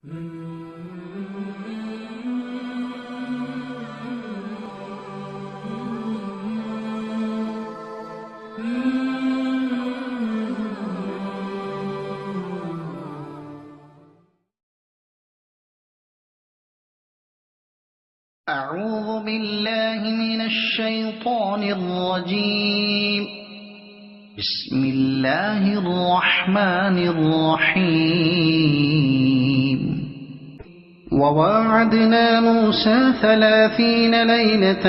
أعوذ بالله من الشيطان الرجيم. بسم الله الرحمن الرحيم. وواعدنا موسى 30 ليلة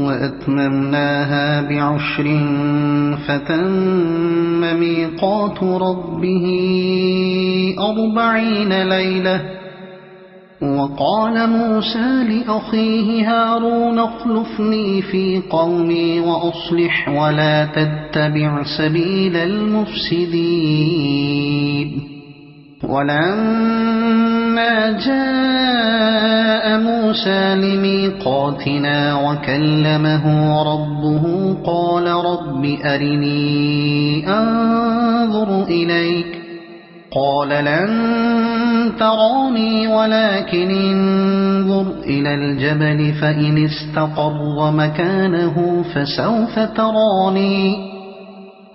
وأتممناها ب10 فتم ميقات ربه 40 ليلة. وقال موسى لأخيه هارون اخلفني في قومي وأصلح ولا تتبع سبيل المفسدين. ولما جاء موسى لميقاتنا وكلمه ربه قال رب أرني أنظر إليك قال لن تراني ولكن انظر إلى الجبل فإن استقر مكانه فسوف تراني.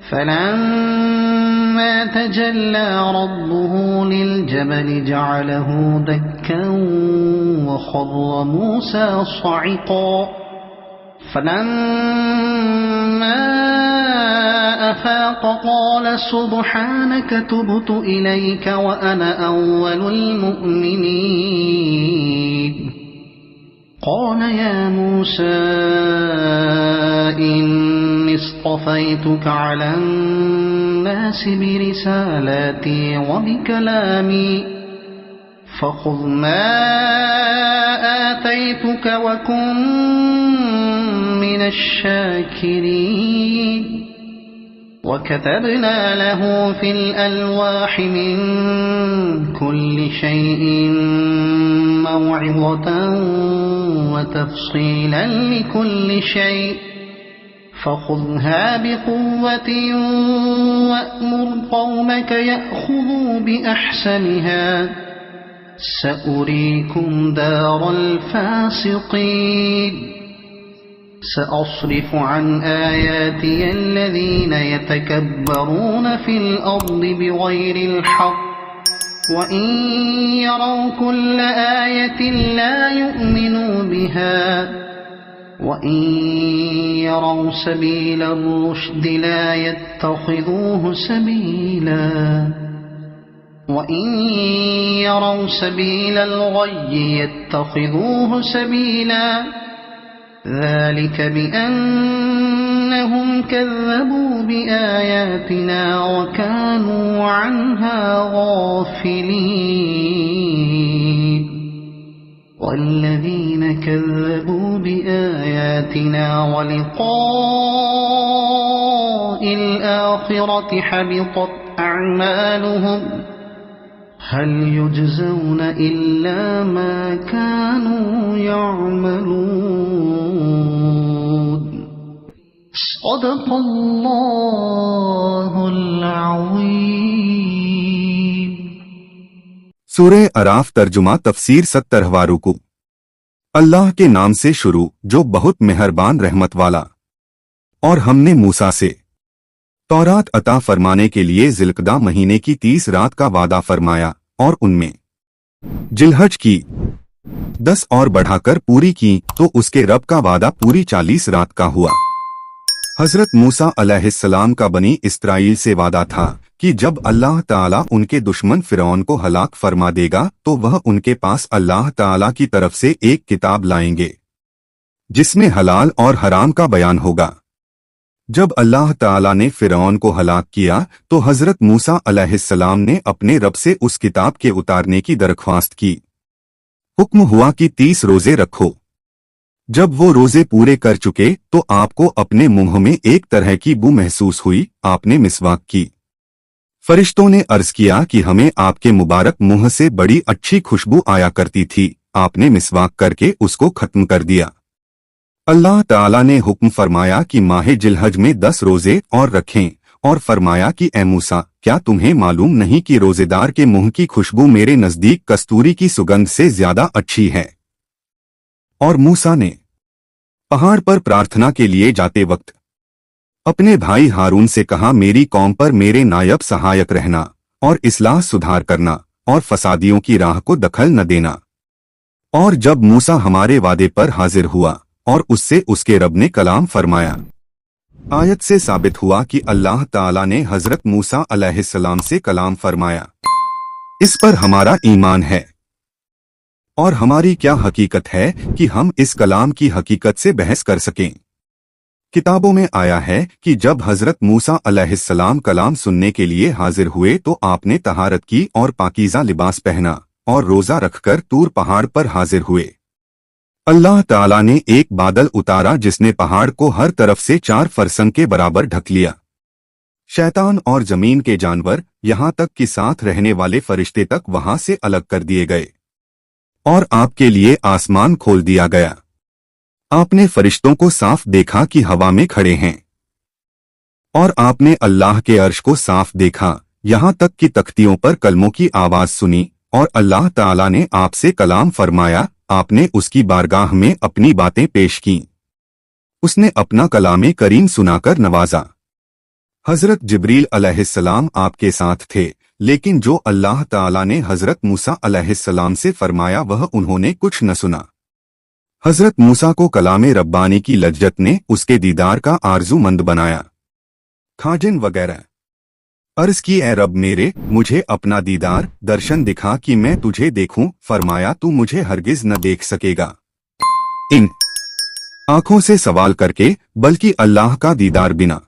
فلما تجلى ربه للجبل جعله دكا وخر موسى صعقا. فلما أفاق قال سبحانك تبت إليك وأنا أول المؤمنين. قال يا موسى إني اصطفيتك على الناس برسالاتي وبكلامي فخذ ما آتيتك وكن من الشاكرين. وكتبنا له في الألواح من كل شيء موعظة وتفصيلا لكل شيء فخذها بقوة وأمر قومك يأخذوا بأحسنها سأريكم دار الفاسقين. سأصرف عن آياتي الذين يتكبرون في الأرض بغير الحق وإن يروا كل آية لا يؤمنوا بها وإن يروا سبيل الرشد لا يتخذوه سبيلا وإن يروا سبيل الغي يتخذوه سبيلا. ذلك بأنهم كذبوا بآياتنا وكانوا عنها غافلين. والذين كذبوا بآياتنا ولقاء الآخرة حبطت أعمالهم هل يجزون إلا ما كانوا يعملون. صدق الله العظيم. سورہ اعراف ترجمہ تفسیر 70واں رکوع۔ اللہ کے نام سے شروع جو بہت مہربان رحمت والا۔ اور ہم نے موسیٰ سے تورات عطا فرمانے کے لیے ذوالقعدہ مہینے کی 30 رات کا وعدہ فرمایا اور ان میں ذوالحج کی 10 اور بڑھا کر پوری کی تو اس کے رب کا وعدہ پوری 40 رات کا ہوا۔ حضرت موسیٰ علیہ السلام کا بنی اسرائیل سے وعدہ تھا کہ جب اللہ تعالیٰ ان کے دشمن فرعون کو ہلاک فرما دے گا تو وہ ان کے پاس اللہ تعالیٰ کی طرف سے ایک کتاب لائیں گے جس میں حلال اور حرام کا بیان ہوگا۔ جب اللہ تعالیٰ نے فرعون کو ہلاک کیا تو حضرت موسیٰ علیہ السلام نے اپنے رب سے اس کتاب کے اتارنے کی درخواست کی۔ حکم ہوا کہ 30 روزے رکھو۔ جب وہ روزے پورے کر چکے تو آپ کو اپنے منہ میں ایک طرح کی بو محسوس ہوئی۔ آپ نے مسواک کی۔ فرشتوں نے عرض کیا کہ ہمیں آپ کے مبارک منہ سے بڑی اچھی خوشبو آیا کرتی تھی۔ آپ نے مسواک کر کے اس کو ختم کر دیا۔ اللہ تعالیٰ نے حکم فرمایا کہ ماہ ذوالحج میں 10 روزے اور رکھیں اور فرمایا کہ اے موسیٰ، کیا تمہیں معلوم نہیں کہ روزےدار کے منہ کی خوشبو میرے نزدیک کستوری کی سگندھ سے زیادہ اچھی ہے؟ اور موسیٰ نے پہاڑ پر پرارتھنا کے لیے جاتے وقت اپنے بھائی ہارون سے کہا، میری قوم پر میرے نائب سہایک رہنا اور اصلاح سدھار کرنا اور فسادیوں کی راہ کو دخل نہ دینا۔ اور جب موسیٰ ہمارے وعدے پر حاضر ہوا اور اس سے اس کے رب نے کلام فرمایا، آیت سے ثابت ہوا کہ اللہ تعالیٰ نے حضرت موسیٰ علیہ السلام سے کلام فرمایا، اس پر ہمارا ایمان ہے۔ اور ہماری کیا حقیقت ہے کہ ہم اس کلام کی حقیقت سے بحث کر سکیں؟ کتابوں میں آیا ہے کہ جب حضرت موسیٰ علیہ السلام کلام سننے کے لیے حاضر ہوئے تو آپ نے طہارت کی اور پاکیزہ لباس پہنا اور روزہ رکھ کر طور پہاڑ پر حاضر ہوئے۔ اللہ تعالیٰ نے ایک بادل اتارا جس نے پہاڑ کو ہر طرف سے 4 فرسنگ کے برابر ڈھک لیا۔ شیطان اور زمین کے جانور یہاں تک کہ ساتھ رہنے والے فرشتے تک وہاں سے الگ کر دیے گئے، اور آپ کے لیے آسمان کھول دیا گیا۔ آپ نے فرشتوں کو صاف دیکھا کہ ہوا میں کھڑے ہیں، اور آپ نے اللہ کے عرش کو صاف دیکھا، یہاں تک کہ تختیوں پر کلموں کی آواز سنی، اور اللہ تعالیٰ نے آپ سے کلام فرمایا، آپ نے اس کی بارگاہ میں اپنی باتیں پیش کیں، اس نے اپنا کلام کریم سنا کر نوازا۔ حضرت جبریل علیہ السلام آپ کے ساتھ تھے، لیکن جو اللہ تعالیٰ نے حضرت موسیٰ علیہ السلام سے فرمایا وہ انہوں نے کچھ نہ سنا۔ حضرت موسیٰ کو کلام ربانی کی لذت نے اس کے دیدار کا آرزو مند بنایا۔ کھاجن وغیرہ عرض کی، اے رب میرے، مجھے اپنا دیدار درشن دکھا کہ میں تجھے دیکھوں۔ فرمایا، تو مجھے ہرگز نہ دیکھ سکے گا ان آنکھوں سے سوال کر کے، بلکہ اللہ کا دیدار بنا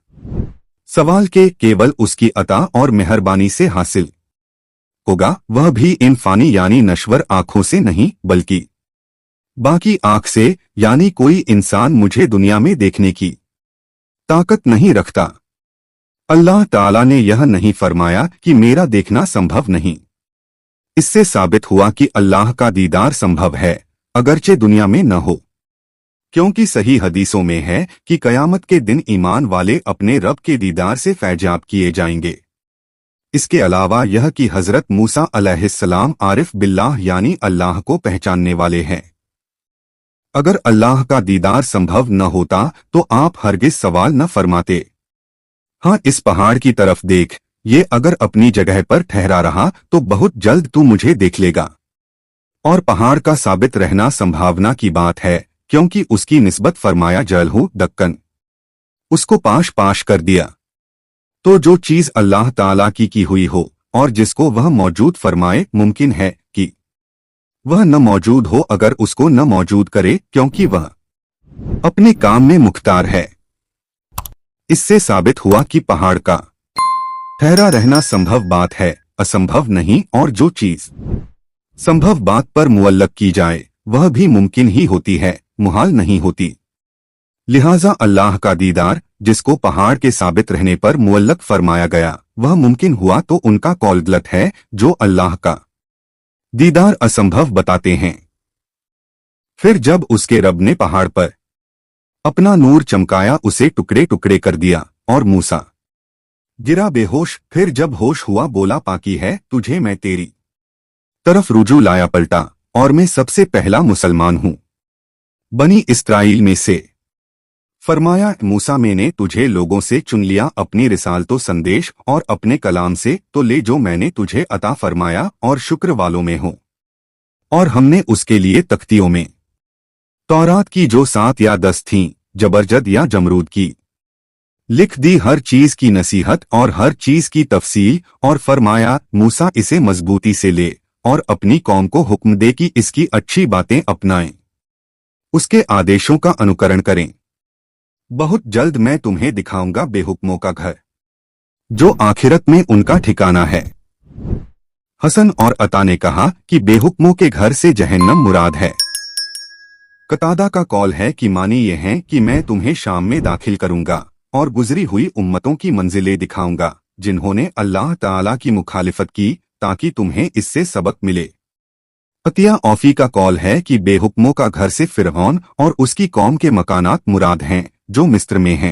سوال کے کیول اس کی عطا اور مہربانی سے حاصل ہوگا، وہ بھی ان فانی یعنی نشور آنکھوں سے نہیں بلکہ باقی آنکھ سے، یعنی کوئی انسان مجھے دنیا میں دیکھنے کی طاقت نہیں رکھتا۔ اللہ تعالیٰ نے یہ نہیں فرمایا کہ میرا دیکھنا سمبھو نہیں۔ اس سے ثابت ہوا کہ اللہ کا دیدار سمبھو ہے، اگرچہ دنیا میں نہ ہو، کیونکہ صحیح حدیثوں میں ہے کہ قیامت کے دن ایمان والے اپنے رب کے دیدار سے فیضیاب کیے جائیں گے۔ اس کے علاوہ یہ کہ حضرت موسیٰ علیہ السلام عارف باللہ یعنی اللہ کو پہچاننے والے ہیں۔ اگر اللہ کا دیدار سمبھو نہ ہوتا تو آپ ہرگز سوال نہ فرماتے۔ ہاں، اس پہاڑ کی طرف دیکھ، یہ اگر اپنی جگہ پر ٹھہرا رہا تو بہت جلد تو مجھے دیکھ لے گا۔ اور پہاڑ کا ثابت رہنا سمبھاونا کی بات ہے، کیونکہ اس کی نسبت فرمایا جلہو دکن، اس کو پاش پاش کر دیا۔ تو جو چیز اللہ تعالیٰ کی ہوئی ہو اور جس کو وہ موجود فرمائے، ممکن ہے کہ وہ نہ موجود ہو اگر اس کو نہ موجود کرے، کیونکہ وہ اپنے کام میں مختار ہے۔ اس سے ثابت ہوا کہ پہاڑ کا ٹھہرا رہنا سمبھو بات ہے، اسمبھو نہیں، اور جو چیز سمبھو بات پر معلق کی جائے وہ بھی ممکن ہی ہوتی ہے، محال نہیں ہوتی۔ لہذا اللہ کا دیدار جس کو پہاڑ کے ثابت رہنے پر معلق فرمایا گیا وہ ممکن ہوا تو ان کا قول غلط ہے جو اللہ کا دیدار اسمبھو بتاتے ہیں۔ پھر جب اس کے رب نے پہاڑ پر اپنا نور چمکایا، اسے ٹکڑے ٹکڑے کر دیا اور موسیٰ گرا بے ہوش۔ پھر جب ہوش ہوا بولا، پاکی ہے تجھے، میں تیری طرف رجوع لایا پلٹا، اور میں سب سے پہلا مسلمان ہوں بنی اسرائیل میں سے۔ فرمایا، موسیٰ میں نے تجھے لوگوں سے چن لیا اپنی رسالت و سندیش اور اپنے کلام سے، تو لے جو میں نے تجھے عطا فرمایا اور شکر والوں میں ہوں۔ اور ہم نے اس کے لیے تختیوں میں تورات کی جو 7 یا 10 تھیں، زبرجد یا جمرود کی لکھ دی، ہر چیز کی نصیحت اور ہر چیز کی تفصیل، اور فرمایا موسیٰ اسے مضبوطی سے لے اور اپنی قوم کو حکم دے کہ اس کی اچھی باتیں اپنائیں، اس کے آدیشوں کا انوکرن کریں۔ بہت جلد میں تمہیں دکھاؤں گا بے حکموں کا گھر، جو آخرت میں ان کا ٹھکانہ ہے۔ حسن اور عطا نے کہا کہ بے حکموں کے گھر سے جہنم مراد ہے۔ قتادہ کا قول ہے کہ معنی یہ ہے کہ میں تمہیں شام میں داخل کروں گا اور گزری ہوئی امتوں کی منزلیں دکھاؤں گا جنہوں نے اللہ تعالیٰ کی مخالفت کی، تاکہ تمہیں اس سے سبق ملے۔ عطیہ اوفی کا قول ہے کہ بے حکموں کا گھر سے فرعون اور اس کی قوم کے مکانات مراد ہیں جو مصر میں ہیں۔